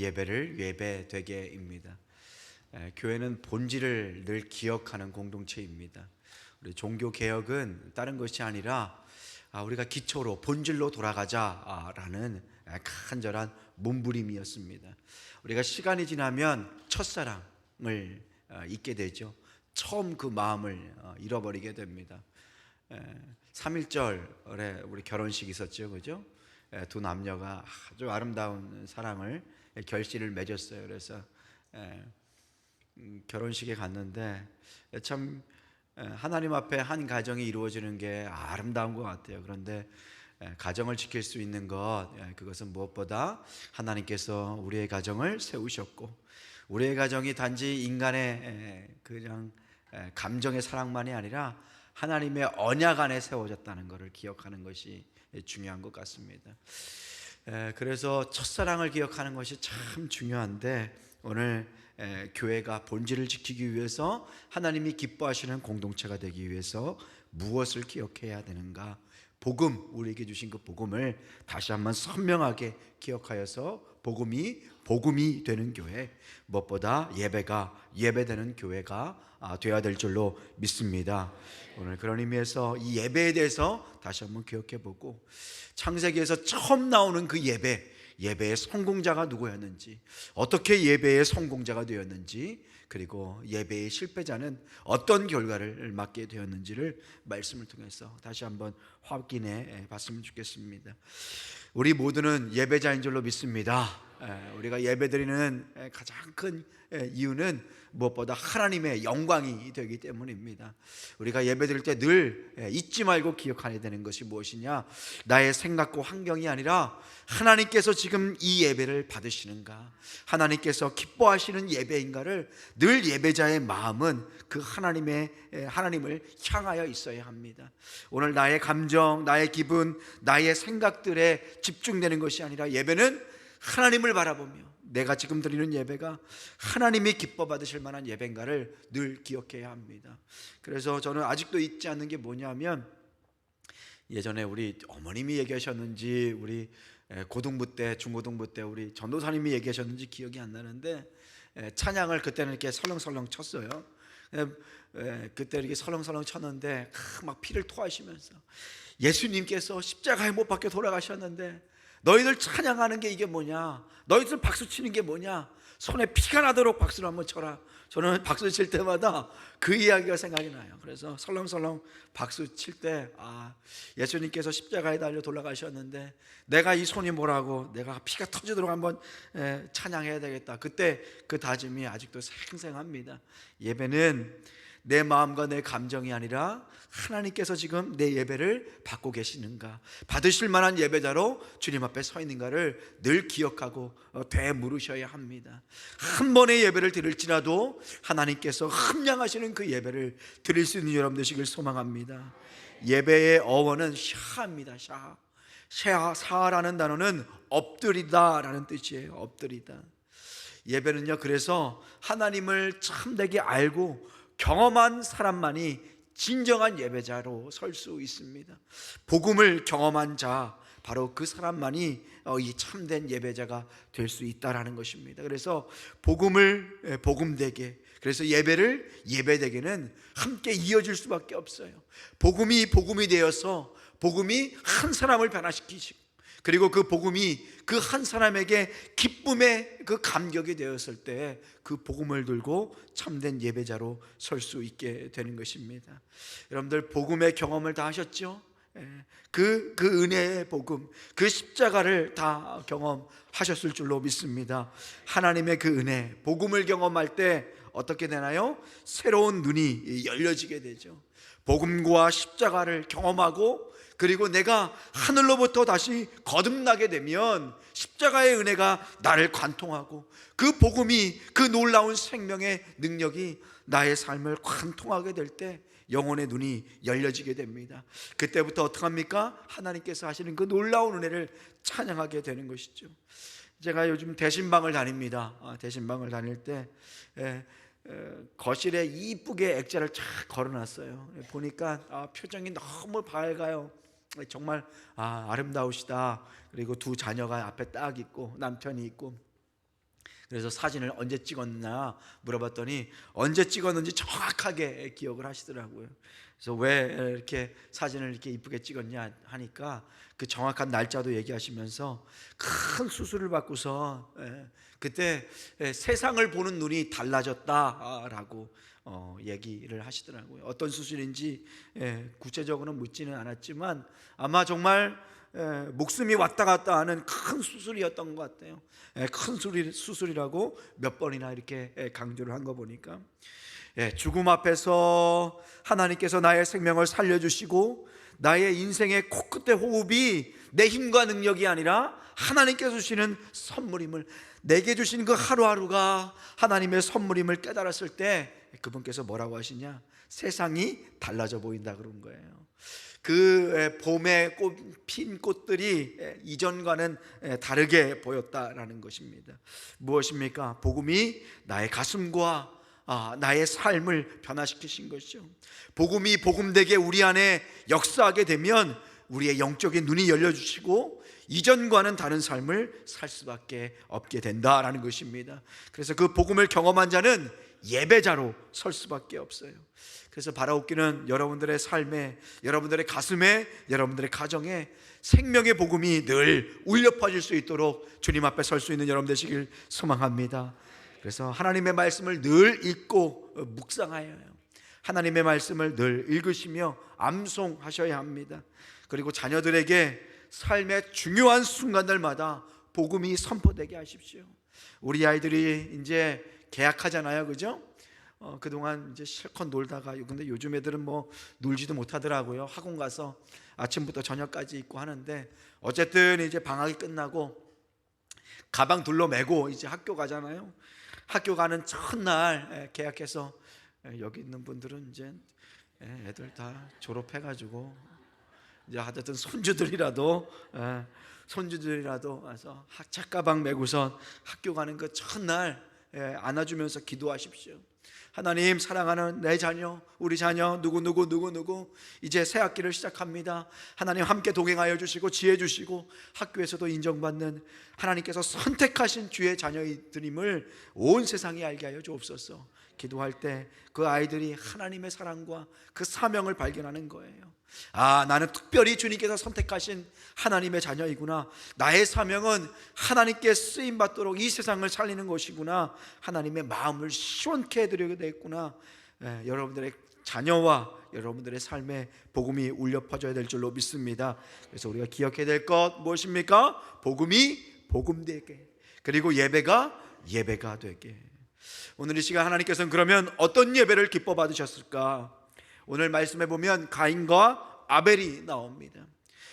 예배를 예배되게입니다. 교회는 본질을 늘 기억하는 공동체입니다. 우리 종교 개혁은 다른 것이 아니라 우리가 기초로 본질로 돌아가자라는 간절한 몸부림이었습니다. 우리가 시간이 지나면 첫사랑을 잊게 되죠. 처음 그 마음을 잃어버리게 됩니다. 3.1절에 우리 결혼식이 있었죠, 그죠? 두 남녀가 아주 아름다운 사랑을 결실을 맺었어요. 그래서 결혼식에 갔는데 참 하나님 앞에 한 가정이 이루어지는 게 아름다운 것 같아요. 그런데 가정을 지킬 수 있는 것, 그것은 무엇보다 하나님께서 우리의 가정을 세우셨고, 우리의 가정이 단지 인간의 그냥 감정의 사랑만이 아니라 하나님의 언약 안에 세워졌다는 것을 기억하는 것이 중요한 것 같습니다. 그래서 첫사랑을 기억하는 것이 참 중요한데, 오늘 교회가 본질을 지키기 위해서, 하나님이 기뻐하시는 공동체가 되기 위해서 무엇을 기억해야 되는가? 복음, 우리에게 주신 그 복음을 다시 한번 선명하게 기억하여서 복음이 되는 교회, 무엇보다 예배가 예배되는 교회가 되어야 될 줄로 믿습니다. 오늘 그런 의미에서 이 예배에 대해서 다시 한번 기억해보고, 창세기에서 처음 나오는 그 예배의 성공자가 누구였는지, 어떻게 예배의 성공자가 되었는지, 그리고 예배의 실패자는 어떤 결과를 맞게 되었는지를 말씀을 통해서 다시 한번 확인해 봤으면 좋겠습니다. 우리 모두는 예배자인 줄로 믿습니다. 우리가 예배드리는 가장 큰 이유는 무엇보다 하나님의 영광이 되기 때문입니다. 우리가 예배드릴 때 늘 잊지 말고 기억해야 되는 것이 무엇이냐? 나의 생각과 환경이 아니라 하나님께서 지금 이 예배를 받으시는가, 하나님께서 기뻐하시는 예배인가를 늘 예배자의 마음은 그 하나님을 향하여 있어야 합니다. 오늘 나의 감정, 나의 기분, 나의 생각들에 집중되는 것이 아니라, 예배는 하나님을 바라보며 내가 지금 드리는 예배가 하나님이 기뻐 받으실 만한 예배인가를 늘 기억해야 합니다. 그래서 저는 아직도 잊지 않는 게 뭐냐면, 예전에 우리 어머님이 얘기하셨는지, 우리 고등부 때, 중고등부 때 우리 전도사님이 얘기하셨는지 기억이 안 나는데, 찬양을 그때는 이렇게 설렁설렁 쳤어요. 그때 이렇게 설렁설렁 쳤는데 막 피를 토하시면서, 예수님께서 십자가에 못 박혀 돌아가셨는데 너희들 찬양하는 게 이게 뭐냐? 너희들 박수 치는 게 뭐냐? 손에 피가 나도록 박수를 한번 쳐라. 저는 박수 칠 때마다 그 이야기가 생각이 나요. 그래서 설렁설렁 박수 칠 때, 예수님께서 십자가에 달려 돌아가셨는데 내가 이 손이 뭐라고, 내가 피가 터지도록 한번 찬양해야 되겠다. 그때 그 다짐이 아직도 생생합니다. 예배는 내 마음과 내 감정이 아니라 하나님께서 지금 내 예배를 받고 계시는가, 받으실 만한 예배자로 주님 앞에 서 있는가를 늘 기억하고 되물으셔야 합니다. 한 번의 예배를 드릴지라도 하나님께서 함량하시는 그 예배를 드릴 수 있는 여러분 되시길 소망합니다. 예배의 어원은 샤입니다. 샤라는 단어는 엎드리다라는 뜻이에요. 엎드리다. 예배는요, 그래서 하나님을 참되게 알고 경험한 사람만이 진정한 예배자로 설 수 있습니다. 복음을 경험한 자, 바로 그 사람만이 이 참된 예배자가 될 수 있다라는 것입니다. 그래서 복음을 복음되게, 그래서 예배를 예배되게는 함께 이어질 수밖에 없어요. 복음이 되어서 복음이 한 사람을 변화시키시고, 그리고 그 복음이 그 한 사람에게 기쁨의 그 감격이 되었을 때 그 복음을 들고 참된 예배자로 설 수 있게 되는 것입니다. 여러분들 복음의 경험을 다 하셨죠? 그 은혜의 복음, 그 십자가를 다 경험하셨을 줄로 믿습니다. 하나님의 그 은혜, 복음을 경험할 때 어떻게 되나요? 새로운 눈이 열려지게 되죠. 복음과 십자가를 경험하고, 그리고 내가 하늘로부터 다시 거듭나게 되면 십자가의 은혜가 나를 관통하고, 그 복음이, 그 놀라운 생명의 능력이 나의 삶을 관통하게 될 때 영혼의 눈이 열려지게 됩니다. 그때부터 어떻게 합니까? 하나님께서 하시는 그 놀라운 은혜를 찬양하게 되는 것이죠. 제가 요즘 대신방을 다닙니다. 대신방을 다닐 때 거실에 이쁘게 액자를 쫙 걸어놨어요. 보니까 표정이 너무 밝아요. 정말 아름다우시다. 그리고 두 자녀가 앞에 딱 있고 남편이 있고, 그래서 사진을 언제 찍었나 물어봤더니 언제 찍었는지 정확하게 기억을 하시더라고요. 그래서 왜 이렇게 사진을 이렇게 이쁘게 찍었냐 하니까 그 정확한 날짜도 얘기하시면서 큰 수술을 받고서 그때 세상을 보는 눈이 달라졌다라고 얘기를 하시더라고요. 어떤 수술인지 구체적으로는 묻지는 않았지만 아마 정말 목숨이 왔다 갔다 하는 큰 수술이었던 것 같아요. 큰 수술이라고 몇 번이나 이렇게 강조를 한 거 보니까 죽음 앞에서 하나님께서 나의 생명을 살려주시고 나의 인생의 코끝의 호흡이 내 힘과 능력이 아니라 하나님께서 주시는 선물임을, 내게 주신 그 하루하루가 하나님의 선물임을 깨달았을 때 그분께서 뭐라고 하시냐, 세상이 달라져 보인다 그런 거예요. 그 봄에 핀 꽃들이 이전과는 다르게 보였다라는 것입니다. 무엇입니까? 복음이 나의 가슴과 나의 삶을 변화시키신 것이죠. 복음이 복음되게 우리 안에 역사하게 되면 우리의 영적인 눈이 열려주시고 이전과는 다른 삶을 살 수밖에 없게 된다라는 것입니다. 그래서 그 복음을 경험한 자는 예배자로 설 수밖에 없어요. 그래서 바라옵기는 여러분들의 삶에, 여러분들의 가슴에, 여러분들의 가정에 생명의 복음이 늘 울려 퍼질 수 있도록 주님 앞에 설 수 있는 여러분 되시길 소망합니다. 그래서 하나님의 말씀을 늘 읽고 묵상하여야 해요. 하나님의 말씀을 늘 읽으시며 암송하셔야 합니다. 그리고 자녀들에게 삶의 중요한 순간들마다 복음이 선포되게 하십시오. 우리 아이들이 이제 개학하잖아요, 그죠? 그동안 이제 실컷 놀다가, 근데 요즘 애들은 뭐 놀지도 못하더라고요. 학원 가서 아침부터 저녁까지 있고 하는데, 어쨌든 이제 방학이 끝나고 가방 둘러매고 이제 학교 가잖아요. 학교 가는 첫날 개학해서 여기 있는 분들은 이제 애들 다 졸업해가지고 이제 하여튼 손주들이라도 와서 책가방 메고선 학교 가는 그 첫날 안아주면서 기도하십시오. 하나님, 사랑하는 내 자녀, 우리 자녀 누구 이제 새 학기를 시작합니다. 하나님 함께 동행하여 주시고 지혜 주시고 학교에서도 인정받는 하나님께서 선택하신 주의 자녀들임을 온 세상이 알게 하여 주옵소서. 기도할 때 그 아이들이 하나님의 사랑과 그 사명을 발견하는 거예요. 나는 특별히 주님께서 선택하신 하나님의 자녀이구나. 나의 사명은 하나님께 쓰임받도록 이 세상을 살리는 것이구나. 하나님의 마음을 시원케 해드려야 되겠구나. 여러분들의 자녀와 여러분들의 삶에 복음이 울려 퍼져야 될 줄로 믿습니다. 그래서 우리가 기억해야 될 것 무엇입니까? 복음이 복음되게, 그리고 예배가 예배가 되게. 오늘 이 시간 하나님께서는 그러면 어떤 예배를 기뻐 받으셨을까? 오늘 말씀해 보면 가인과 아벨이 나옵니다.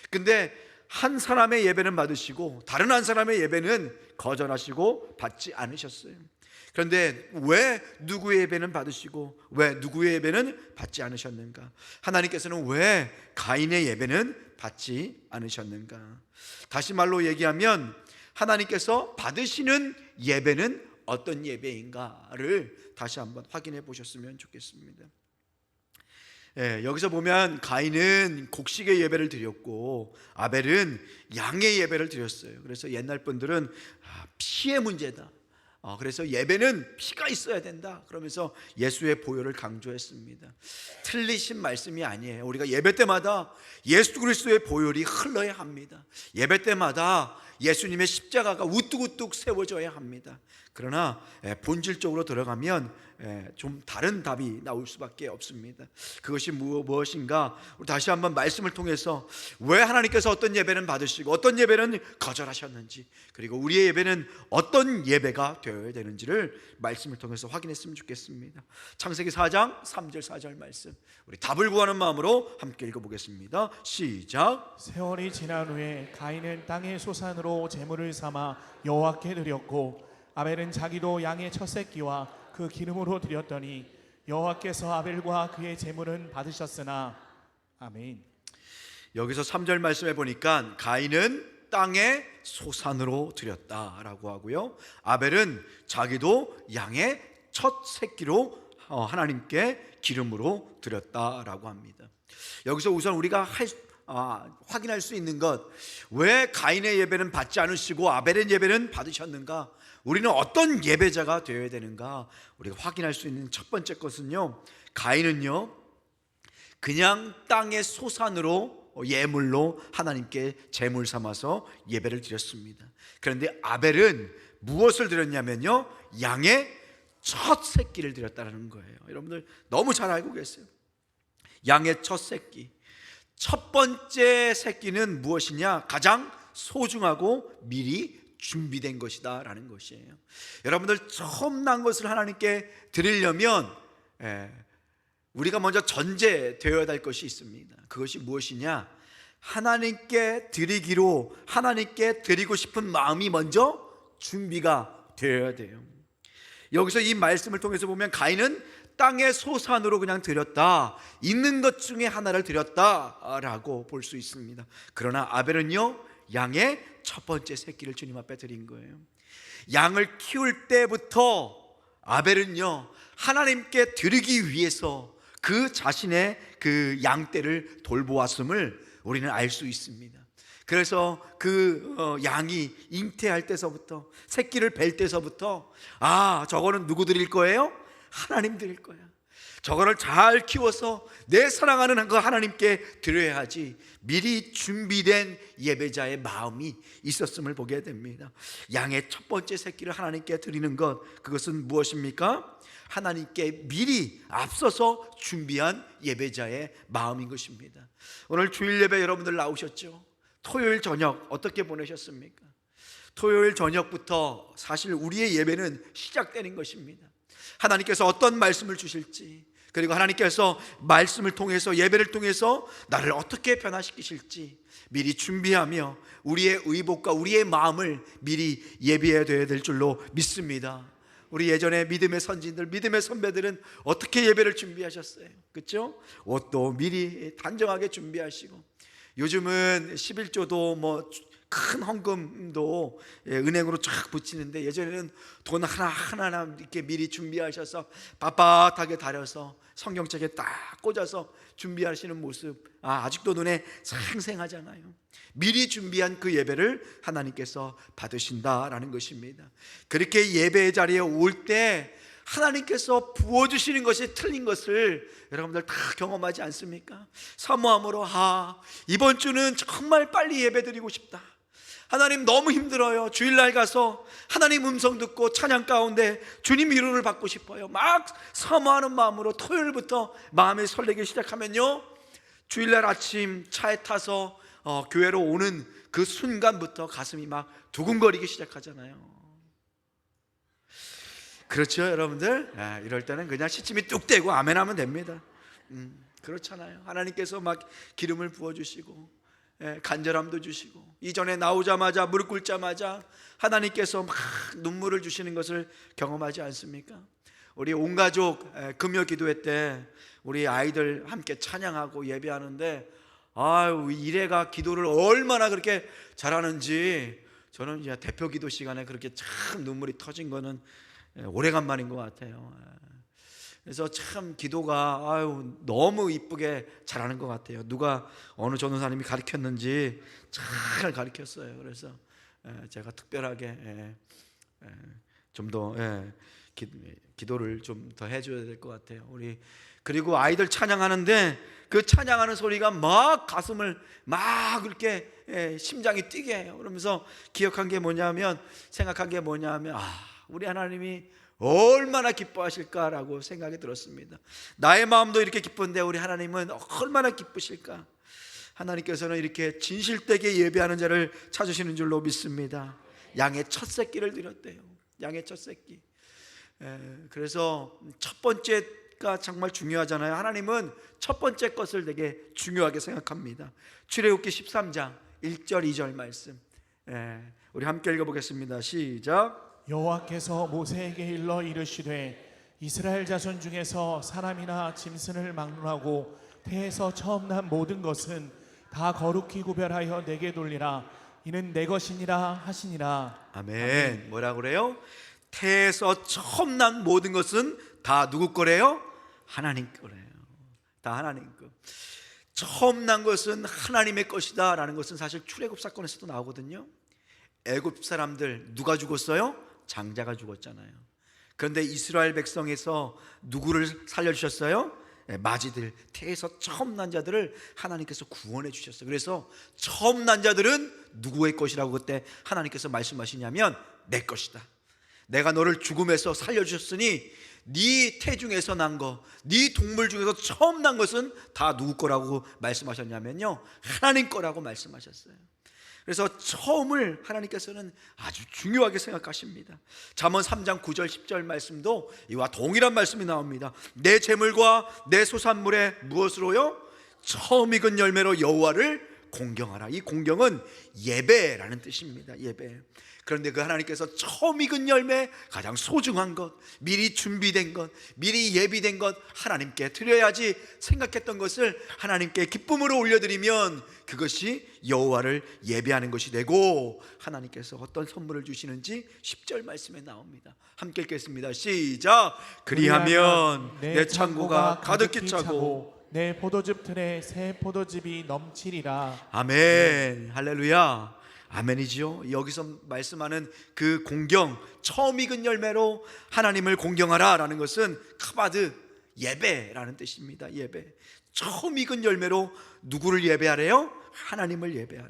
근데 한 사람의 예배는 받으시고 다른 한 사람의 예배는 거절하시고 받지 않으셨어요. 그런데 왜 누구의 예배는 받으시고 왜 누구의 예배는 받지 않으셨는가? 하나님께서는 왜 가인의 예배는 받지 않으셨는가? 다시 말로 얘기하면 하나님께서 받으시는 예배는 어떤 예배인가를 다시 한번 확인해 보셨으면 좋겠습니다. 여기서 보면 가인은 곡식의 예배를 드렸고 아벨은 양의 예배를 드렸어요. 그래서 옛날 분들은 피의 문제다, 그래서 예배는 피가 있어야 된다 그러면서 예수의 보혈을 강조했습니다. 틀리신 말씀이 아니에요. 우리가 예배 때마다 예수 그리스도의 보혈이 흘러야 합니다. 예배 때마다 예수님의 십자가가 우뚝우뚝 세워져야 합니다. 그러나 본질적으로 들어가면 좀 다른 답이 나올 수밖에 없습니다. 그것이 무엇인가? 다시 한번 말씀을 통해서 왜 하나님께서 어떤 예배는 받으시고 어떤 예배는 거절하셨는지, 그리고 우리의 예배는 어떤 예배가 되어야 되는지를 말씀을 통해서 확인했으면 좋겠습니다. 창세기 4장 3절 4절 말씀, 우리 답을 구하는 마음으로 함께 읽어보겠습니다. 시작. 세월이 지난 후에 가인은 땅의 소산으로 제물을 삼아 여호와께 드렸고 아벨은 자기도 양의 첫 새끼와 그 기름으로 드렸더니 여호와께서 아벨과 그의 제물은 받으셨으나. 아멘. 여기서 3절 말씀해 보니까 가인은 땅의 소산으로 드렸다라고 하고요, 아벨은 자기도 양의 첫 새끼로 하나님께 기름으로 드렸다라고 합니다. 여기서 우선 우리가 확인할 수 있는 것, 왜 가인의 예배는 받지 않으시고 아벨의 예배는 받으셨는가? 우리는 어떤 예배자가 되어야 되는가 우리가 확인할 수 있는 첫 번째 것은요, 가인은요 그냥 땅의 소산으로 예물로 하나님께 제물 삼아서 예배를 드렸습니다. 그런데 아벨은 무엇을 드렸냐면요, 양의 첫 새끼를 드렸다는 거예요. 여러분들 너무 잘 알고 계세요. 양의 첫 새끼, 첫 번째 새끼는 무엇이냐? 가장 소중하고 미리 준비된 것이다 라는 것이에요. 여러분들 처음 난 것을 하나님께 드리려면 우리가 먼저 전제되어야 될 것이 있습니다. 그것이 무엇이냐? 하나님께 드리기로, 하나님께 드리고 싶은 마음이 먼저 준비가 되어야 돼요. 여기서 이 말씀을 통해서 보면 가인은 땅의 소산으로 그냥 드렸다, 있는 것 중에 하나를 드렸다라고 볼 수 있습니다. 그러나 아벨은요, 양의 첫 번째 새끼를 주님 앞에 드린 거예요. 양을 키울 때부터 아벨은요, 하나님께 드리기 위해서 그 자신의 그 양떼를 돌보았음을 우리는 알 수 있습니다. 그래서 그 양이 잉태할 때서부터, 새끼를 뵐 때서부터, 저거는 누구 드릴 거예요? 하나님 드릴 거야. 저거를 잘 키워서 내 사랑하는 그 하나님께 드려야 하지, 미리 준비된 예배자의 마음이 있었음을 보게 됩니다. 양의 첫 번째 새끼를 하나님께 드리는 것, 그것은 무엇입니까? 하나님께 미리 앞서서 준비한 예배자의 마음인 것입니다. 오늘 주일 예배 여러분들 나오셨죠? 토요일 저녁 어떻게 보내셨습니까? 토요일 저녁부터 사실 우리의 예배는 시작되는 것입니다. 하나님께서 어떤 말씀을 주실지, 그리고 하나님께서 말씀을 통해서, 예배를 통해서 나를 어떻게 변화시키실지 미리 준비하며 우리의 의복과 우리의 마음을 미리 예비해야 될 줄로 믿습니다. 우리 예전에 믿음의 선진들, 믿음의 선배들은 어떻게 예배를 준비하셨어요? 그렇죠? 옷도 미리 단정하게 준비하시고, 요즘은 11조도 큰 헌금도 은행으로 쫙 붙이는데, 예전에는 돈 하나하나 이렇게 미리 준비하셔서 빳빳하게 다려서 성경책에 딱 꽂아서 준비하시는 모습, 아직도 눈에 생생하잖아요. 미리 준비한 그 예배를 하나님께서 받으신다라는 것입니다. 그렇게 예배의 자리에 올 때 하나님께서 부어주시는 것이 틀린 것을 여러분들 다 경험하지 않습니까? 사모함으로, 이번 주는 정말 빨리 예배드리고 싶다, 하나님 너무 힘들어요, 주일날 가서 하나님 음성 듣고 찬양 가운데 주님 위로를 받고 싶어요, 막 사모하는 마음으로 토요일부터 마음이 설레기 시작하면요, 주일날 아침 차에 타서 교회로 오는 그 순간부터 가슴이 막 두근거리기 시작하잖아요. 그렇죠 여러분들? 이럴 때는 그냥 시침이 뚝 떼고 아멘하면 됩니다. 그렇잖아요. 하나님께서 막 기름을 부어주시고 간절함도 주시고, 이전에 나오자마자 무릎 꿇자마자 하나님께서 막 눈물을 주시는 것을 경험하지 않습니까? 우리 온 가족 금요 기도회 때 우리 아이들 함께 찬양하고 예배하는데, 이래가 기도를 얼마나 그렇게 잘하는지, 저는 이제 대표 기도 시간에 그렇게 참 눈물이 터진 거는 오래간만인 것 같아요. 그래서 참 기도가 너무 이쁘게 잘하는 것 같아요. 누가 어느 전도사님이 가르쳤는지 잘 가르쳤어요. 그래서 제가 특별하게 좀 더 기도를 좀 더 해줘야 될 것 같아요. 그리고 아이들 찬양하는데 그 찬양하는 소리가 막 가슴을 막 그렇게 심장이 뛰게 해요. 그러면서 기억한 게 뭐냐면, 생각한 게 뭐냐면, 우리 하나님이 얼마나 기뻐하실까라고 생각이 들었습니다. 나의 마음도 이렇게 기쁜데 우리 하나님은 얼마나 기쁘실까. 하나님께서는 이렇게 진실되게 예배하는 자를 찾으시는 줄로 믿습니다. 양의 첫 새끼를 드렸대요. 양의 첫 새끼. 그래서 첫 번째가 정말 중요하잖아요. 하나님은 첫 번째 것을 되게 중요하게 생각합니다. 출애굽기 13장 1절 2절 말씀, 우리 함께 읽어보겠습니다. 시작. 여호와께서 모세에게 일러 이르시되, 이스라엘 자손 중에서 사람이나 짐승을 막론하고 태에서 처음 난 모든 것은 다 거룩히 구별하여 내게 돌리라. 이는 내 것이니라 하시니라. 아멘. 뭐라 그래요? 태에서 처음 난 모든 것은 다 누구 거래요? 하나님 거래요. 다 하나님 거. 처음 난 것은 하나님의 것이다 라는 것은 사실 출애굽 사건에서도 나오거든요. 애굽 사람들 누가 죽었어요? 장자가 죽었잖아요. 그런데 이스라엘 백성에서 누구를 살려주셨어요? 마지들, 태에서 처음 난 자들을 하나님께서 구원해 주셨어요. 그래서 처음 난 자들은 누구의 것이라고 그때 하나님께서 말씀하시냐면 내 것이다. 내가 너를 죽음에서 살려주셨으니 네 태 중에서 난 거, 네 동물 중에서 처음 난 것은 다 누구 거라고 말씀하셨냐면요, 하나님 거라고 말씀하셨어요. 그래서 처음을 하나님께서는 아주 중요하게 생각하십니다. 잠언 3장 9절 10절 말씀도 이와 동일한 말씀이 나옵니다. 내 재물과 내 소산물에 무엇으로요? 처음 익은 열매로 여호와를 공경하라. 이 공경은 예배라는 뜻입니다. 예배. 그런데 그 하나님께서 처음 익은 열매, 가장 소중한 것, 미리 준비된 것, 미리 예비된 것 하나님께 드려야지 생각했던 것을 하나님께 기쁨으로 올려드리면 그것이 여호와를 예배하는 것이 되고, 하나님께서 어떤 선물을 주시는지 10절 말씀에 나옵니다. 함께 읽겠습니다. 시작. 그리하면 내 창고가 가득히 차고 내 포도즙 틀에 새 포도즙이 넘치리라. 아멘. 할렐루야. 아멘이지요. 여기서 말씀하는 그 공경, 처음 익은 열매로 하나님을 공경하라 라는 것은 카바드, 예배라는 뜻입니다. 예배. 처음 익은 열매로 누구를 예배하래요? 하나님을 예배하라.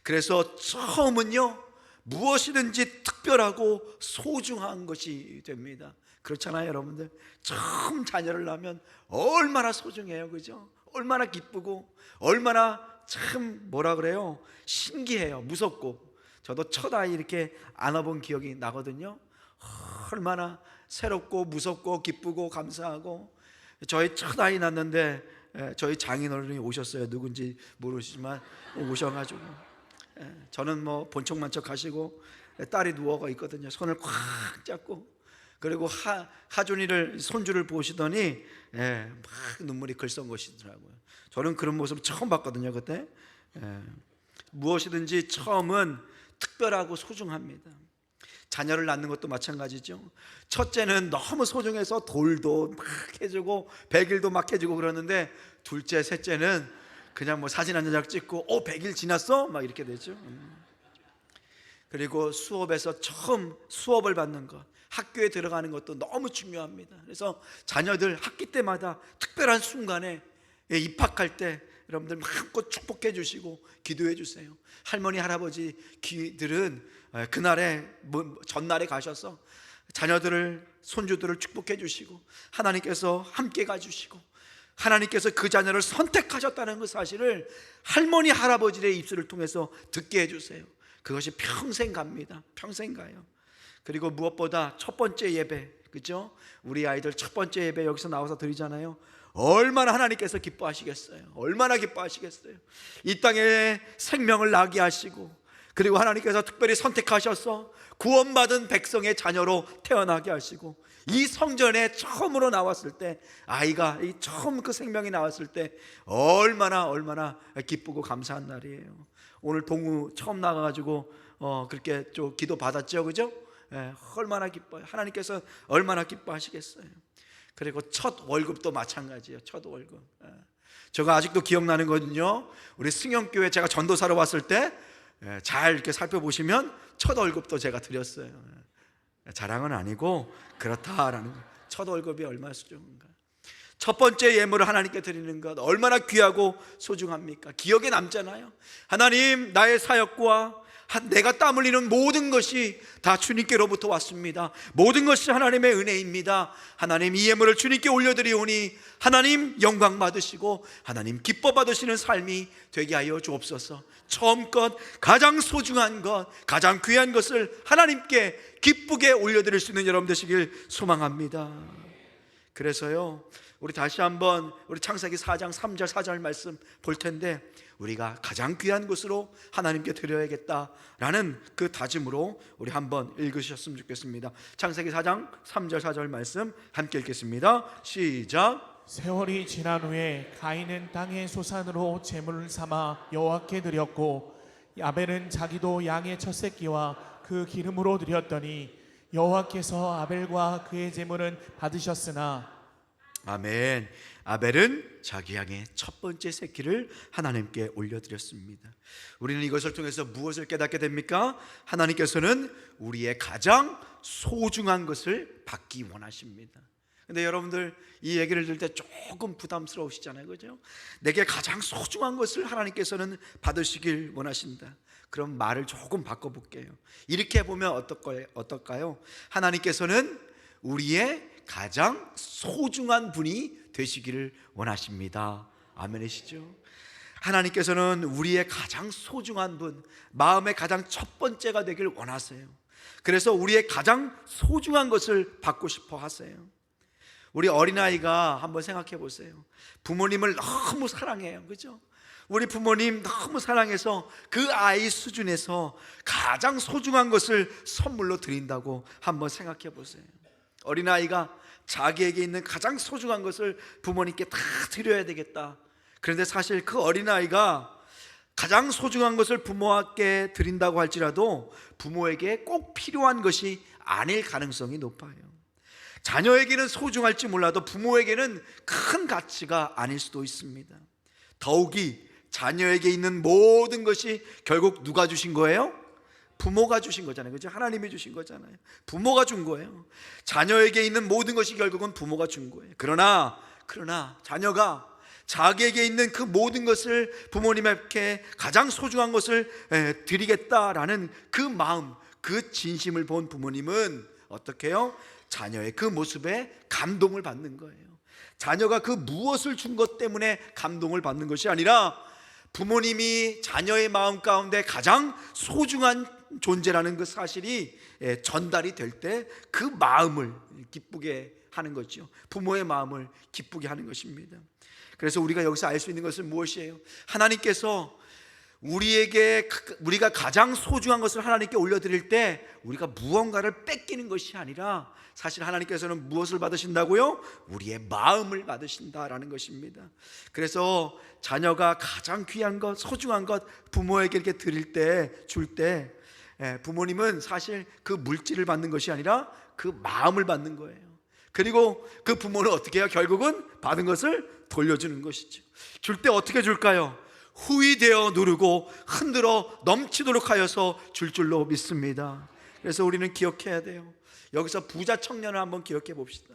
그래서 처음은요, 무엇이든지 특별하고 소중한 것이 됩니다. 그렇잖아요, 여러분들. 처음 자녀를 낳으면 얼마나 소중해요, 그죠? 얼마나 기쁘고 얼마나 참 뭐라 그래요? 신기해요. 무섭고. 저도 첫 아이 이렇게 안아본 기억이 나거든요. 얼마나 새롭고 무섭고 기쁘고 감사하고. 저희 첫 아이 낳았는데 저희 장인어른이 오셨어요. 누군지 모르시지만 오셔가지고 저는 뭐 본척만척 하시고 딸이 누워가 있거든요. 손을 꽉 잡고, 그리고 하준이를, 손주를 보시더니 막 눈물이 글썽거리더라고요. 저는 그런 모습 처음 봤거든요, 그때. 무엇이든지 처음은 특별하고 소중합니다. 자녀를 낳는 것도 마찬가지죠. 첫째는 너무 소중해서 돌도 막 해주고 백일도 막 해주고 그러는데, 둘째, 셋째는 그냥 뭐 사진 한 장 찍고 100일 지났어? 막 이렇게 되죠. 그리고 수업에서 처음 수업을 받는 것, 학교에 들어가는 것도 너무 중요합니다. 그래서 자녀들 학기 때마다 특별한 순간에 입학할 때 여러분들 마음껏 축복해 주시고 기도해 주세요. 할머니 할아버지들은 그날에 전날에 가셔서 자녀들을, 손주들을 축복해 주시고 하나님께서 함께 가주시고 하나님께서 그 자녀를 선택하셨다는 그 사실을 할머니 할아버지의 입술을 통해서 듣게 해주세요. 그것이 평생 갑니다. 평생 가요. 그리고 무엇보다 첫 번째 예배, 그죠? 우리 아이들 첫 번째 예배 여기서 나와서 드리잖아요. 얼마나 하나님께서 기뻐하시겠어요. 얼마나 기뻐하시겠어요. 이 땅에 생명을 나게 하시고, 그리고 하나님께서 특별히 선택하셔서 구원받은 백성의 자녀로 태어나게 하시고, 이 성전에 처음으로 나왔을 때, 아이가 처음 그 생명이 나왔을 때 얼마나 기쁘고 감사한 날이에요. 오늘 동우 처음 나가가지고 그렇게 좀 기도 받았죠, 그죠? 얼마나 기뻐요. 하나님께서 얼마나 기뻐하시겠어요. 그리고 첫 월급도 마찬가지예요. 첫 월급. 제가 아직도 기억나는 거는요, 우리 승영교회 제가 전도사로 왔을 때 잘 이렇게 살펴보시면 첫 월급도 제가 드렸어요. 자랑은 아니고 그렇다라는 거예요. 첫 월급이 얼마나 소중한가. 첫 번째 예물을 하나님께 드리는 것 얼마나 귀하고 소중합니까? 기억에 남잖아요. 하나님, 나의 사역과 내가 땀 흘리는 모든 것이 다 주님께로부터 왔습니다. 모든 것이 하나님의 은혜입니다. 하나님, 이 예물을 주님께 올려드리오니 하나님 영광 받으시고 하나님 기뻐 받으시는 삶이 되게 하여 주옵소서. 처음껏 가장 소중한 것, 가장 귀한 것을 하나님께 기쁘게 올려드릴 수 있는 여러분 되시길 소망합니다. 그래서요, 우리 다시 한번 우리 창세기 4장 3절 4절 말씀 볼 텐데, 우리가 가장 귀한 것으로 하나님께 드려야겠다라는 그 다짐으로 우리 한번 읽으셨으면 좋겠습니다. 창세기 4장 3절 4절 말씀 함께 읽겠습니다. 시작. 세월이 지난 후에 가인은 땅의 소산으로 제물을 삼아 여호와께 드렸고, 아벨은 자기도 양의 첫 새끼와 그 기름으로 드렸더니 여호와께서 아벨과 그의 제물은 받으셨으나. 아멘. 아벨은 자기 양의 첫 번째 새끼를 하나님께 올려드렸습니다. 우리는 이것을 통해서 무엇을 깨닫게 됩니까? 하나님께서는 우리의 가장 소중한 것을 받기 원하십니다. 근데 여러분들 이 얘기를 들을 때 조금 부담스러우시잖아요, 그죠? 내게 가장 소중한 것을 하나님께서는 받으시길 원하신다. 그럼 말을 조금 바꿔볼게요. 이렇게 보면 어떨까요? 하나님께서는 우리의 가장 소중한 분이 되시기를 원하십니다. 아멘이시죠? 하나님께서는 우리의 가장 소중한 분, 마음의 가장 첫 번째가 되길 원하세요. 그래서 우리의 가장 소중한 것을 받고 싶어 하세요. 우리 어린아이가 한번 생각해 보세요. 부모님을 너무 사랑해요, 그죠? 우리 부모님 너무 사랑해서 그 아이 수준에서 가장 소중한 것을 선물로 드린다고 한번 생각해 보세요. 어린아이가 자기에게 있는 가장 소중한 것을 부모님께 다 드려야 되겠다. 그런데 사실 그 어린아이가 가장 소중한 것을 부모에게 드린다고 할지라도 부모에게 꼭 필요한 것이 아닐 가능성이 높아요. 자녀에게는 소중할지 몰라도 부모에게는 큰 가치가 아닐 수도 있습니다. 더욱이 자녀에게 있는 모든 것이 결국 누가 주신 거예요? 부모가 주신 거잖아요, 그렇죠? 하나님이 주신 거잖아요. 부모가 준 거예요. 자녀에게 있는 모든 것이 결국은 부모가 준 거예요. 그러나 자녀가 자기에게 있는 그 모든 것을 부모님께 가장 소중한 것을 드리겠다라는 그 마음, 그 진심을 본 부모님은 어떻게 해요? 자녀의 그 모습에 감동을 받는 거예요. 자녀가 그 무엇을 준 것 때문에 감동을 받는 것이 아니라 부모님이 자녀의 마음 가운데 가장 소중한 존재라는 그 사실이 전달이 될 때 그 마음을 기쁘게 하는 거죠. 부모의 마음을 기쁘게 하는 것입니다. 그래서 우리가 여기서 알 수 있는 것은 무엇이에요? 하나님께서 우리가 가장 소중한 것을 하나님께 올려드릴 때 우리가 무언가를 뺏기는 것이 아니라 사실 하나님께서는 무엇을 받으신다고요? 우리의 마음을 받으신다라는 것입니다. 그래서 자녀가 가장 귀한 것, 소중한 것 부모에게 이렇게 드릴 때, 줄 때 부모님은 사실 그 물질을 받는 것이 아니라 그 마음을 받는 거예요. 그리고 그 부모는 어떻게 해요? 결국은 받은 것을 돌려주는 것이죠. 줄 때 어떻게 줄까요? 후이되어 누르고 흔들어 넘치도록 하여서 줄 줄로 믿습니다. 그래서 우리는 기억해야 돼요. 여기서 부자 청년을 한번 기억해 봅시다.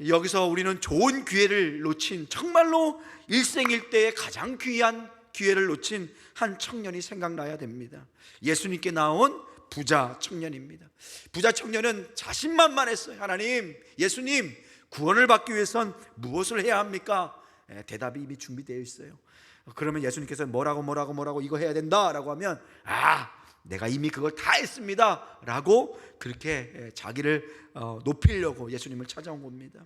여기서 우리는 좋은 기회를 놓친, 정말로 일생일대의 가장 귀한 기회를 놓친 한 청년이 생각나야 됩니다. 예수님께 나온 부자 청년입니다. 부자 청년은 자신만만했어요. 하나님, 예수님, 구원을 받기 위해선 무엇을 해야 합니까? 대답이 이미 준비되어 있어요. 그러면 예수님께서 뭐라고 이거 해야 된다라고 하면 내가 이미 그걸 다 했습니다 라고 그렇게 자기를 높이려고 예수님을 찾아온 겁니다.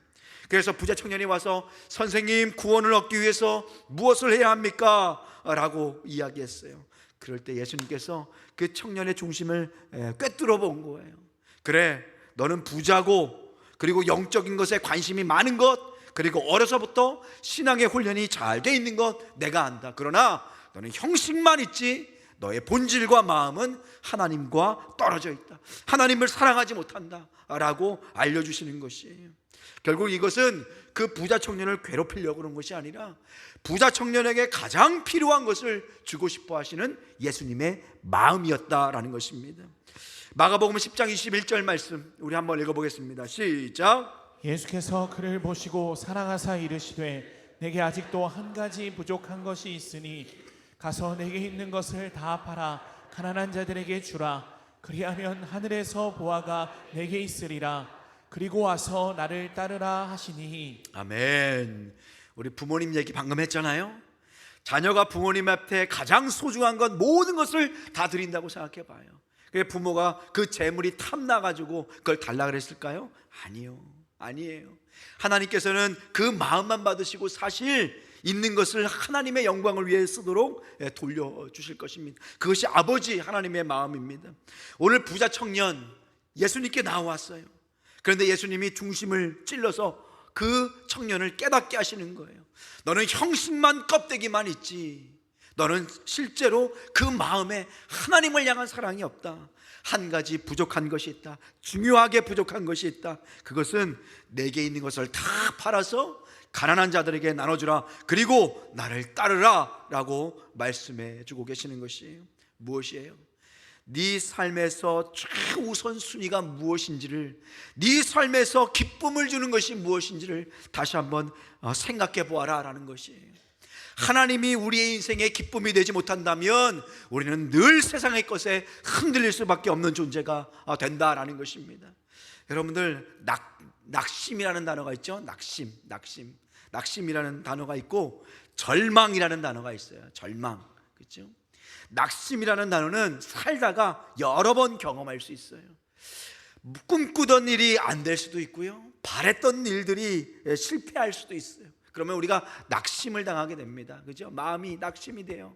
그래서 부자 청년이 와서 선생님, 구원을 얻기 위해서 무엇을 해야 합니까? 라고 이야기했어요. 그럴 때 예수님께서 그 청년의 중심을 꿰뚫어 본 거예요. 그래, 너는 부자고 그리고 영적인 것에 관심이 많은 것, 그리고 어려서부터 신앙의 훈련이 잘 돼 있는 것 내가 안다. 그러나 너는 형식만 있지 너의 본질과 마음은 하나님과 떨어져 있다. 하나님을 사랑하지 못한다 라고 알려주시는 것이에요. 결국 이것은 그 부자 청년을 괴롭히려고 그런 것이 아니라 부자 청년에게 가장 필요한 것을 주고 싶어 하시는 예수님의 마음이었다라는 것입니다. 마가복음 10장 21절 말씀 우리 한번 읽어보겠습니다. 시작. 예수께서 그를 보시고 사랑하사 이르시되 내게 아직도 한 가지 부족한 것이 있으니 가서 내게 있는 것을 다 팔아 가난한 자들에게 주라. 그리하면 하늘에서 보화가 내게 있으리라. 그리고 와서 나를 따르라 하시니. 아멘. 우리 부모님 얘기 방금 했잖아요. 자녀가 부모님 앞에 가장 소중한 것, 모든 것을 다 드린다고 생각해 봐요. 부모가 그 재물이 탐나가지고 그걸 달라 그랬을까요? 아니에요. 하나님께서는 그 마음만 받으시고 사실 있는 것을 하나님의 영광을 위해 쓰도록 돌려주실 것입니다. 그것이 아버지 하나님의 마음입니다. 오늘 부자 청년 예수님께 나왔어요. 그런데 예수님이 중심을 찔러서 그 청년을 깨닫게 하시는 거예요. 너는 형식만, 껍데기만 있지 너는 실제로 그 마음에 하나님을 향한 사랑이 없다. 한 가지 부족한 것이 있다. 중요하게 부족한 것이 있다. 그것은 내게 있는 것을 다 팔아서 가난한 자들에게 나눠주라. 그리고 나를 따르라 라고 말씀해 주고 계시는 것이에요. 무엇이에요? 네 삶에서 최우선순위가 무엇인지를, 네 삶에서 기쁨을 주는 것이 무엇인지를 다시 한번 생각해 보아라 라는 것이에요. 하나님이 우리의 인생에 기쁨이 되지 못한다면 우리는 늘 세상의 것에 흔들릴 수밖에 없는 존재가 된다라는 것입니다. 여러분들, 낙심이라는 단어가 있죠. 낙심이라는 단어가 있고 절망이라는 단어가 있어요. 절망, 그렇죠? 낙심이라는 단어는 살다가 여러 번 경험할 수 있어요. 꿈꾸던 일이 안 될 수도 있고요, 바랬던 일들이 실패할 수도 있어요. 그러면 우리가 낙심을 당하게 됩니다. 그죠? 마음이 낙심이 돼요.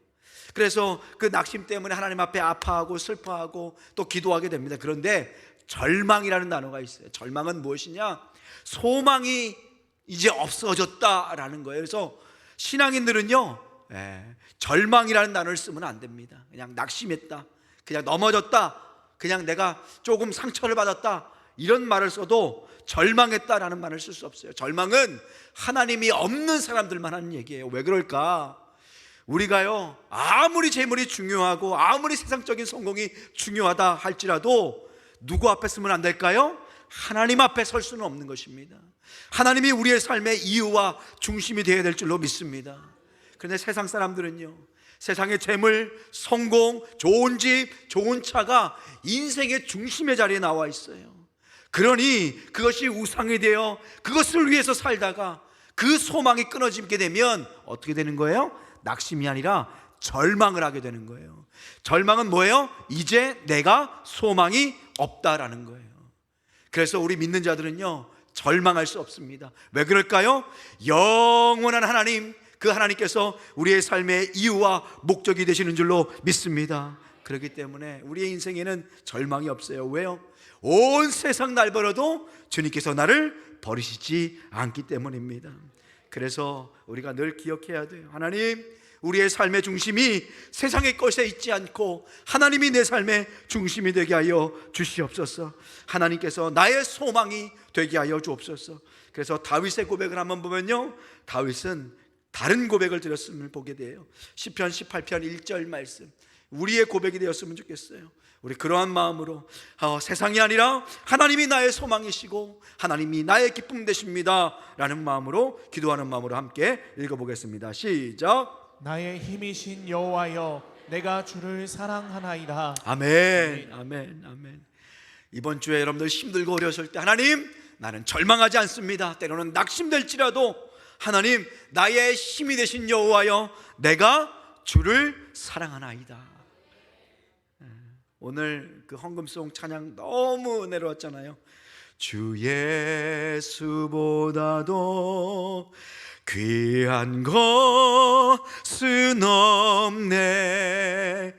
그래서 그 낙심 때문에 하나님 앞에 아파하고 슬퍼하고 또 기도하게 됩니다. 그런데 절망이라는 단어가 있어요. 절망은 무엇이냐? 소망이 이제 없어졌다라는 거예요. 그래서 신앙인들은요, 절망이라는 단어를 쓰면 안 됩니다. 그냥 낙심했다, 그냥 넘어졌다, 그냥 내가 조금 상처를 받았다, 이런 말을 써도 절망했다라는 말을 쓸 수 없어요. 절망은 하나님이 없는 사람들만 하는 얘기예요. 왜 그럴까? 우리가요, 아무리 재물이 중요하고 아무리 세상적인 성공이 중요하다 할지라도 누구 앞에 서면 안 될까요? 하나님 앞에 설 수는 없는 것입니다. 하나님이 우리의 삶의 이유와 중심이 되어야 될 줄로 믿습니다. 그런데 세상 사람들은요, 세상의 재물, 성공, 좋은 집, 좋은 차가 인생의 중심의 자리에 나와 있어요. 그러니 그것이 우상이 되어 그것을 위해서 살다가 그 소망이 끊어지게 되면 어떻게 되는 거예요? 낙심이 아니라 절망을 하게 되는 거예요. 절망은 뭐예요? 이제 내가 소망이 없다라는 거예요. 그래서 우리 믿는 자들은요, 절망할 수 없습니다. 왜 그럴까요? 영원한 하나님, 그 하나님께서 우리의 삶의 이유와 목적이 되시는 줄로 믿습니다. 그렇기 때문에 우리의 인생에는 절망이 없어요. 왜요? 온 세상 날 벌어도 주님께서 나를 버리시지 않기 때문입니다. 그래서 우리가 늘 기억해야 돼요. 하나님, 우리의 삶의 중심이 세상의 것에 있지 않고 하나님이 내 삶의 중심이 되게 하여 주시옵소서. 하나님께서 나의 소망이 되게 하여 주옵소서. 그래서 다윗의 고백을 한번 보면요, 다윗은 다른 고백을 드렸음을 보게 돼요. 시편 18편 1절 말씀, 우리의 고백이 되었으면 좋겠어요. 우리 그러한 마음으로 세상이 아니라 하나님이 나의 소망이시고 하나님이 나의 기쁨 되십니다 라는 마음으로, 기도하는 마음으로 함께 읽어보겠습니다. 시작. 나의 힘이신 여호와여, 내가 주를 사랑하나이다. 아멘, 아멘, 아멘. 이번 주에 여러분들 힘들고 어려웠을 때, 하나님, 나는 절망하지 않습니다. 때로는 낙심될지라도 하나님, 나의 힘이 되신 여호와여, 내가 주를 사랑하나이다. 오늘 그 헌금송 찬양 너무 은혜로웠잖아요. 주 예수보다도 귀한 것은 없네,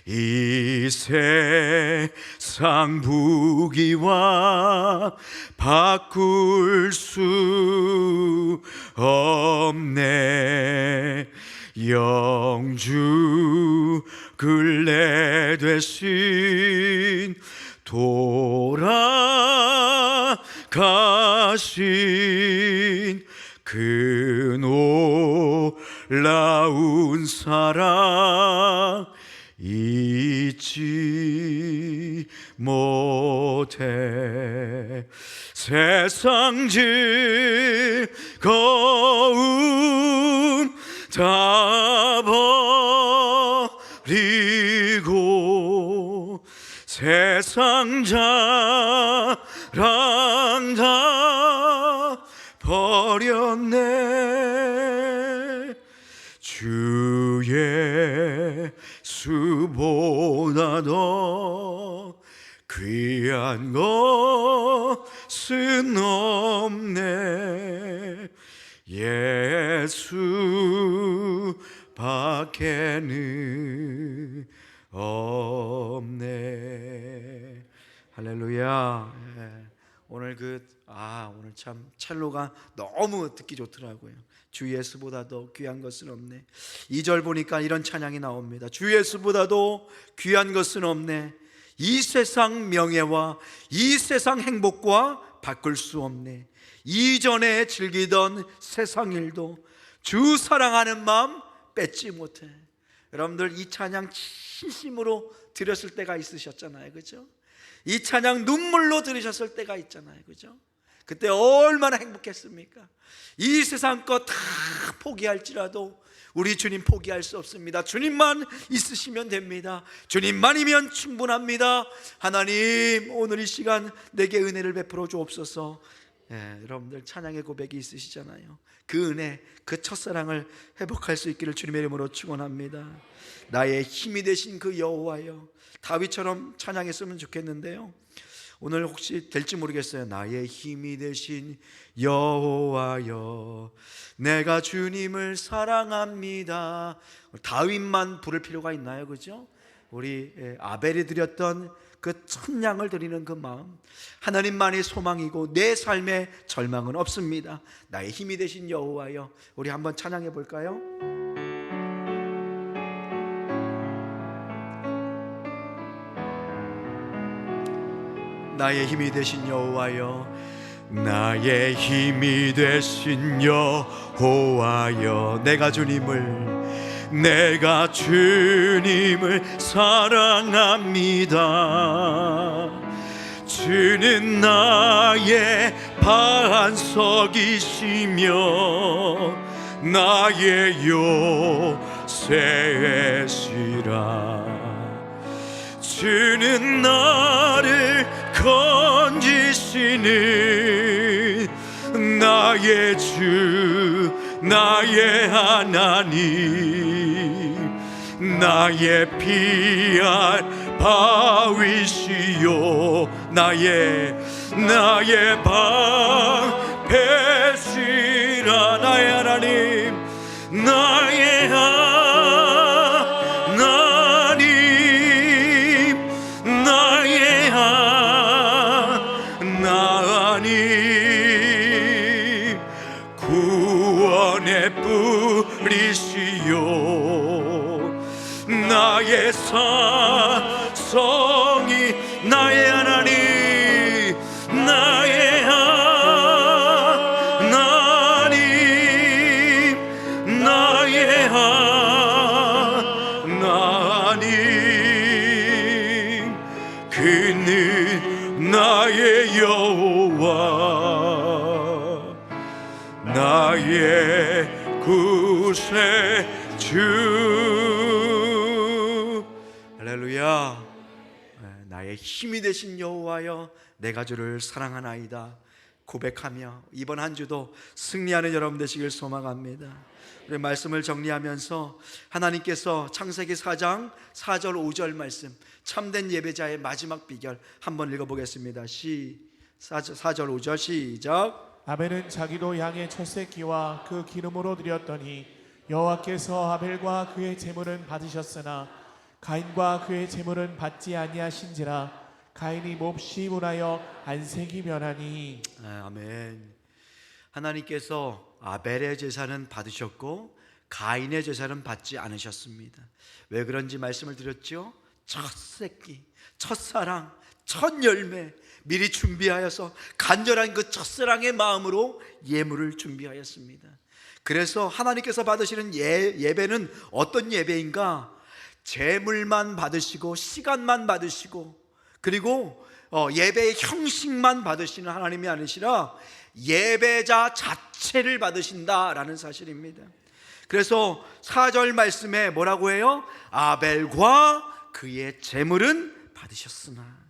이 세상 부귀와 바꿀 수 없네, 영주 근래 되신 돌아가신 그 놀라운 사랑 잊지 못해, 세상 즐거움 다 버리고 세상 자랑 다 버렸네, 주 예수보다도 귀한 것은 없네, 예수 밖에는 없네. 할렐루야. 오늘 오늘 참 첼로가 너무 듣기 좋더라고요. 주 예수보다도 귀한 것은 없네. 2절 보니까 이런 찬양이 나옵니다. 주 예수보다도 귀한 것은 없네, 이 세상 명예와 이 세상 행복과 바꿀 수 없네, 이전에 즐기던 세상 일도 주 사랑하는 마음 뺏지 못해. 여러분들, 이 찬양 진심으로 드렸을 때가 있으셨잖아요, 그죠? 이 찬양 눈물로 들으셨을 때가 있잖아요, 그죠? 그때 얼마나 행복했습니까? 이 세상 것 다 포기할지라도 우리 주님 포기할 수 없습니다. 주님만 있으시면 됩니다. 주님만이면 충분합니다. 하나님, 오늘 이 시간 내게 은혜를 베풀어 주옵소서. 여러분들 찬양의 고백이 있으시잖아요. 그 은혜, 그 첫사랑을 회복할 수 있기를 주님의 이름으로 축원합니다. 나의 힘이 되신 그 여호와여, 다윗처럼 찬양했으면 좋겠는데요, 오늘 혹시 될지 모르겠어요. 나의 힘이 되신 여호와여, 내가 주님을 사랑합니다. 다윗만 부를 필요가 있나요? 그죠? 우리 아벨이 드렸던 그 천냥을 드리는 그 마음, 하나님만이 소망이고 내 삶에 절망은 없습니다. 나의 힘이 되신 여호와여, 우리 한번 찬양해 볼까요? 나의 힘이 되신 여호와여, 나의 힘이 되신 여호와여, 내가 주님을 사랑합니다. 주는 나의 반석이시며 나의 요새시라. 주는 나를 건지시는 나의 주, 나의 하나님, 나의 피할 바위시요, 나의 방패시라. 나의 하나님, 나의 하나님, 구원의 뿌리시요, 나의 사성이, 나의 하나님, 나의 하나님, 나의 하나님, 그는 나의 여호와, 나의 구세주. 할렐루야. 나의 힘이 되신 여호와여, 내가 주를 사랑하나이다 고백하며 이번 한 주도 승리하는 여러분 되시길 소망합니다. 우리 말씀을 정리하면서 하나님께서 창세기 4장 4절 5절 말씀, 참된 예배자의 마지막 비결 한번 읽어보겠습니다. 4절 5절 시작. 아벨은 자기도 양의 첫 새끼와 그 기름으로 드렸더니 여호와께서 아벨과 그의 제물은 받으셨으나 가인과 그의 제물은 받지 아니하신지라. 가인이 몹시 분하여 안색이 변하니. 아멘. 하나님께서 아벨의 제사는 받으셨고 가인의 제사는 받지 않으셨습니다. 왜 그런지 말씀을 드렸죠. 첫 새끼, 첫사랑, 첫 열매 미리 준비하여서 간절한 그 첫사랑의 마음으로 예물을 준비하였습니다. 그래서 하나님께서 받으시는 예배는 어떤 예배인가? 제물만 받으시고 시간만 받으시고 그리고 예배의 형식만 받으시는 하나님이 아니시라 예배자 자체를 받으신다라는 사실입니다. 그래서 4절 말씀에 뭐라고 해요? 아벨과 그의 제물은 받으셨으나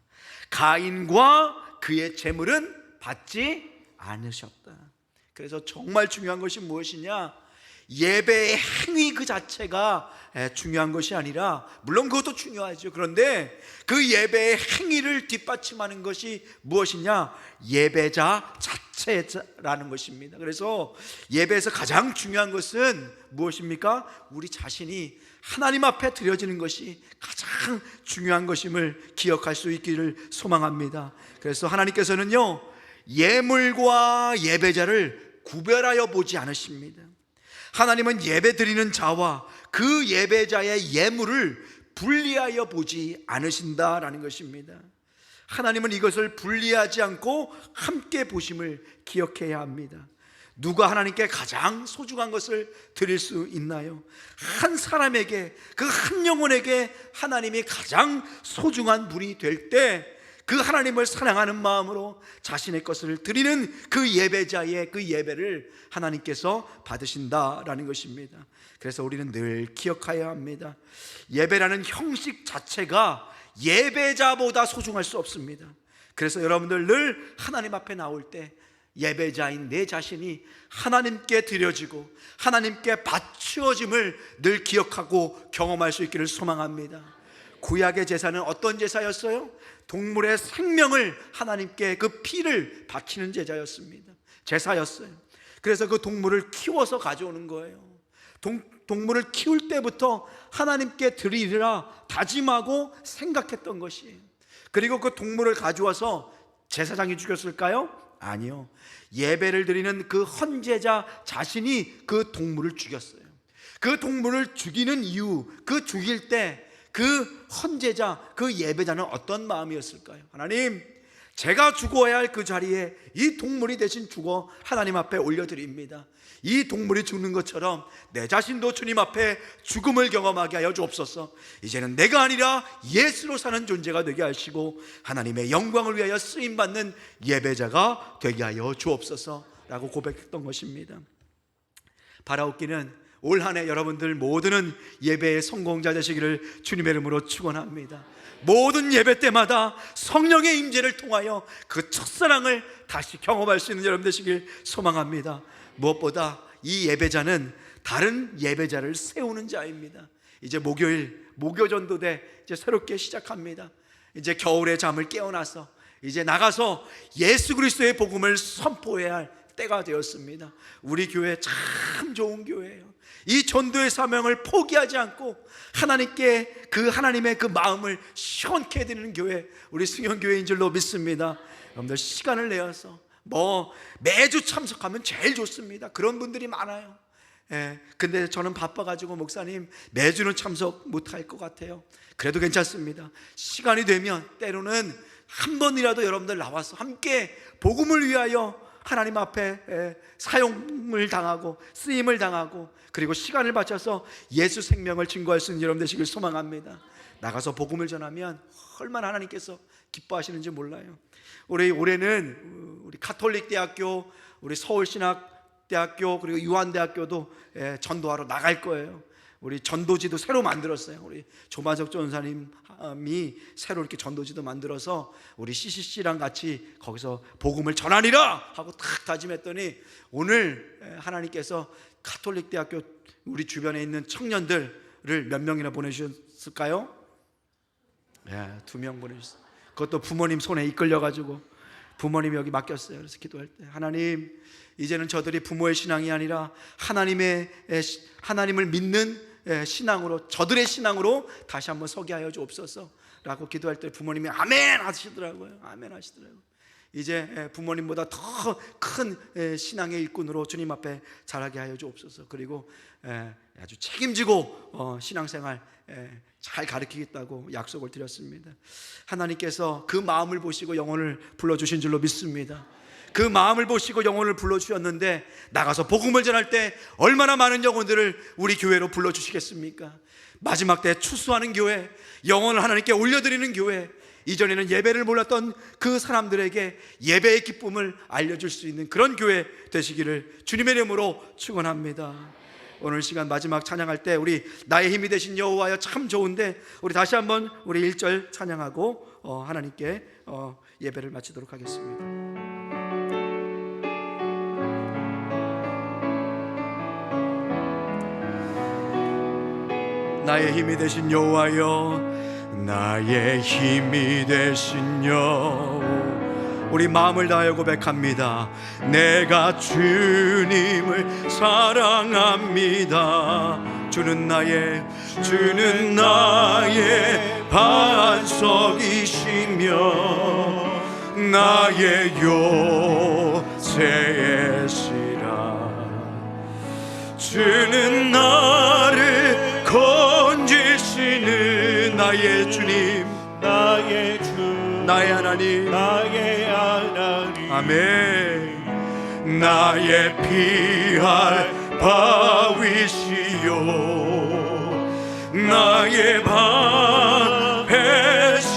가인과 그의 제물은 받지 않으셨다. 그래서 정말 중요한 것이 무엇이냐? 예배의 행위 그 자체가 중요한 것이 아니라, 물론 그것도 중요하죠. 그런데 그 예배의 행위를 뒷받침하는 것이 무엇이냐? 예배자 자체라는 것입니다. 그래서 예배에서 가장 중요한 것은 무엇입니까? 우리 자신이 하나님 앞에 드려지는 것이 가장 중요한 것임을 기억할 수 있기를 소망합니다. 그래서 하나님께서는요, 예물과 예배자를 구별하여 보지 않으십니다. 하나님은 예배 드리는 자와 그 예배자의 예물을 분리하여 보지 않으신다라는 것입니다. 하나님은 이것을 분리하지 않고 함께 보심을 기억해야 합니다. 누가 하나님께 가장 소중한 것을 드릴 수 있나요? 한 사람에게, 그 한 영혼에게 하나님이 가장 소중한 분이 될 때 그 하나님을 사랑하는 마음으로 자신의 것을 드리는 그 예배자의 그 예배를 하나님께서 받으신다라는 것입니다. 그래서 우리는 늘 기억해야 합니다. 예배라는 형식 자체가 예배자보다 소중할 수 없습니다. 그래서 여러분들 늘 하나님 앞에 나올 때 예배자인 내 자신이 하나님께 드려지고 하나님께 바치어짐을 늘 기억하고 경험할 수 있기를 소망합니다. 구약의 제사는 어떤 제사였어요? 동물의 생명을 하나님께 그 피를 바치는 제사였어요. 그래서 그 동물을 키워서 가져오는 거예요. 동물을 키울 때부터 하나님께 드리리라 다짐하고 생각했던 것이에요. 그리고 그 동물을 가져와서 제사장이 죽였을까요? 아니요. 예배를 드리는 그 헌제자 자신이 그 동물을 죽였어요. 그 동물을 죽이는 이유, 그 죽일 때 그 헌제자, 그 예배자는 어떤 마음이었을까요? 하나님, 제가 죽어야 할 그 자리에 이 동물이 대신 죽어 하나님 앞에 올려드립니다. 이 동물이 죽는 것처럼 내 자신도 주님 앞에 죽음을 경험하게 하여 주옵소서. 이제는 내가 아니라 예수로 사는 존재가 되게 하시고 하나님의 영광을 위하여 쓰임받는 예배자가 되게 하여 주옵소서 라고 고백했던 것입니다. 바라옵기는 올 한 해 여러분들 모두는 예배의 성공자 되시기를 주님의 이름으로 축원합니다. 모든 예배 때마다 성령의 임재를 통하여 그 첫사랑을 다시 경험할 수 있는 여러분 되시길 소망합니다. 무엇보다 이 예배자는 다른 예배자를 세우는 자입니다. 이제 목요일 목요전도대 이제 새롭게 시작합니다. 이제 겨울의 잠을 깨어나서 이제 나가서 예수 그리스도의 복음을 선포해야 할 때가 되었습니다. 우리 교회 참 좋은 교회예요. 이 전도의 사명을 포기하지 않고 하나님께 그 하나님의 그 마음을 시원케 해드리는 교회, 우리 승현교회인 줄로 믿습니다. 여러분들 시간을 내어서 매주 참석하면 제일 좋습니다. 그런 분들이 많아요. 근데 저는 바빠가지고 목사님 매주는 참석 못할 것 같아요. 그래도 괜찮습니다. 시간이 되면 때로는 한 번이라도 여러분들 나와서 함께 복음을 위하여 하나님 앞에 사용을 당하고 쓰임을 당하고 그리고 시간을 바쳐서 예수 생명을 증거할 수 있는 여러분 되시길 소망합니다. 나가서 복음을 전하면 얼마나 하나님께서 기뻐하시는지 몰라요. 올해는 우리 가톨릭 대학교, 우리 서울신학대학교 그리고 유한대학교도 전도하러 나갈 거예요. 우리 전도지도 새로 만들었어요. 우리 조만석 전사님이 새로 이렇게 전도지도 만들어서 우리 CCC랑 같이 거기서 복음을 전하리라 하고 탁 다짐했더니 오늘 하나님께서 가톨릭 대학교 우리 주변에 있는 청년들을 몇 명이나 보내주셨을까요? 2명 보내주셨어요. 그것도 부모님 손에 이끌려가지고 부모님이 여기 맡겼어요. 그래서 기도할 때 하나님, 이제는 저들이 부모의 신앙이 아니라 하나님을 믿는 신앙으로, 저들의 신앙으로 다시 한번 서게 하여 주옵소서 라고 기도할 때 부모님이 아멘 하시더라고요. 아멘 하시더라고요. 이제 부모님보다 더 큰 신앙의 일꾼으로 주님 앞에 자라게 하여 주옵소서. 그리고 아주 책임지고 신앙생활 잘 가르치겠다고 약속을 드렸습니다. 하나님께서 그 마음을 보시고 영혼을 불러주신 줄로 믿습니다. 그 마음을 보시고 영혼을 불러주셨는데 나가서 복음을 전할 때 얼마나 많은 영혼들을 우리 교회로 불러주시겠습니까? 마지막 때 추수하는 교회, 영혼을 하나님께 올려드리는 교회, 이전에는 예배를 몰랐던 그 사람들에게 예배의 기쁨을 알려줄 수 있는 그런 교회 되시기를 주님의 이름으로 축원합니다. 오늘 시간 마지막 찬양할 때 우리 나의 힘이 되신 여호와여 참 좋은데 우리 다시 한번 우리 1절 찬양하고 하나님께 예배를 마치도록 하겠습니다. 나의 힘이 되신 여호와여, 나의 힘이 되신 여호와, 우리 마음을 다하여 고백합니다. 내가 주님을 사랑합니다. 주는 나의 반석이시며 나의 요새시라. 주는 나를 건지시는 나의 주님, 나의 주, 나의 하나님, 나의 하나님. 아멘. 나의 피할 바위시요 나의 방패시